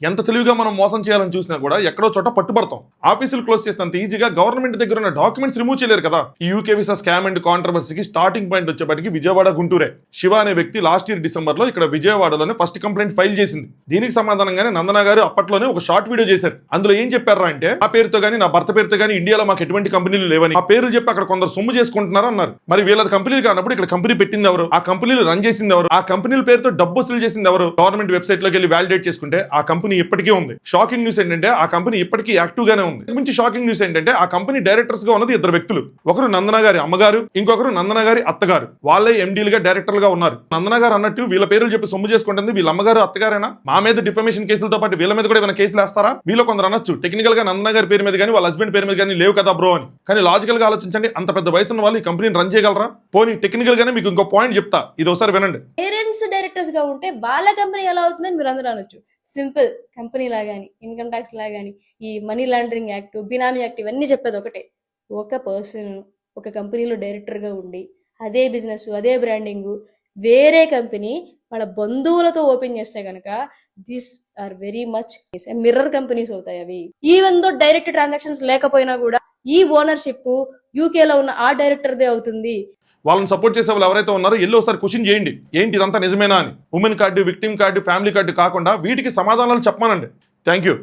ఎంత తెలివిగా మనం మోసం చేయాలని చూసినా కూడా ఎక్కడో చోట పట్టుబడతాం. ఆఫీసులు క్లోజ్ చేసినంత ఈజీగా గవర్నమెంట్ దగ్గర ఉన్న డాక్యుమెంట్స్ రిమూవ్ చేయలేరు కదా. ఈ యూకే వీసా స్కామ్ అండ్ కాంట్రవర్సీకి స్టార్టింగ్ పాయింట్ వచ్చేప్పటికి విజయవాడ గుంటూరే. శివ అనే వ్యక్తి లాస్ట్ ఇయర్ డిసెంబర్ లో ఇక్కడ విజయవాడలోనే ఫస్ట్ కంప్లైంట్ ఫైల్ చేసింది. దీనికి సమాధానంగానే నందన గారు అప్పట్లోనే ఒక షార్ట్ వీడియో చేశారు. అందులో ఏం చెప్పారా అంటే, ఆ పేరుతో గానీ నా భర్త పేరుతో గానీ ఇండియాలో మాకు ఎటువంటి కంపెనీలు లేవని, ఆ పేర్లు చెప్పి అక్కడ కొందరు సొమ్ము చేసుకుంటున్నారు అన్నారు. మరి వీళ్ళ కంపెనీలు కానప్పుడు ఇక్కడ కంపెనీ పెట్టింది ఎవరు, ఆ కంపెనీలు రన్ చేసింది ఎవరు, ఆ కంపెనీల పేరుతో డబ్బు వసూలు చేసింది ఎవరు? గవర్నమెంట్ వెబ్సైట్ లోకి వెళ్ళి వాలిడేట్ చేసుకుంటే ఆ కంపెనీ ఇప్పటికీ ఉంది. షాకింగ్ న్యూస్ ఏంటంటే ఆ కంపెనీ ఇప్పటికీ యాక్టివ్ గానే ఉంది. మంచి షాకింగ్ న్యూస్ ఏంటంటే ఆ కంపెనీ డైరెక్టర్స్ గా ఉన్నది ఇద్దరు వ్యక్తులు. ఒకరు నందన గారి అమ్మగారు, ఇంకొకరు నందన గారి అత్తగారు. వాళ్ళే ఎండీలుగా డైరెక్టర్లుగా ఉన్నారు. నందన గారు అన్నట్టు వీళ్ళ పేర్లు చెప్పి సొమ్ము చేసుకుంటుంది వీళ్ళ అమ్మగారు అత్తగారేనా? మా మీద డిఫమేషన్ కేసులతో పాటు వీళ్ళ మీద కూడా ఏమైనా కేసులు వేస్తారా? వీళ్ళు కొందరు అనొచ్చు టెక్నికల్ గా నందన గారి పేరు మీద కానీ వాళ్ళ హస్బెండ్ పేరు మీద కానీ లేవు కదా బ్రో అని. కానీ లాజికల్ గా ఆలోచించండి, అంత పెద్ద వయసు ఉన్న వాళ్ళు ఈ కంపెనీని రన్ చేయగలరా? పోనీ టెక్నికల్ గానే మీకు ఇంకో పాయింట్ చెప్తా, ఇది ఒకసారి వినండి. పేరెంట్స్ డైరెక్టర్స్ గా ఉంటే వాళ్ళ కంపెనీ ఎలా అవుతుందని మీరు అందరూ అనొచ్చు. సింపుల్, కంపెనీ లాగాని, ఇన్కమ్ ట్యాక్స్ లాగాని, ఈ మనీ లాండరింగ్ యాక్ట్, బినామీ యాక్ట్ ఇవన్నీ చెప్పేది ఒకటే. ఒక పర్సన్ ఒక కంపెనీలో డైరెక్టర్ గా ఉండి అదే బిజినెస్ అదే బ్రాండింగ్ వేరే కంపెనీ వాళ్ళ బంధువులతో ఓపెన్ చేస్తే కనుక this are very much mirror companies అవుతాయి అవి. ఈవెన్ దో డైరెక్ట్ ట్రాన్సాక్షన్స్ లేకపోయినా కూడా ఈ ఓనర్షిప్ యూకేలో ఉన్న ఆ డైరెక్టర్దే అవుతుంది. వాళ్ళని సపోర్ట్ చేసే వాళ్ళు ఎవరైతే ఉన్నారో ఎల్లో ఒకసారి క్వశ్చన్ చేయండి, ఏంటి ఇదంతా నిజమేనా అని. Women card, victim card, family card కాకుండా వీటికి సమాధానాలు చెప్పమానండి. Thank you.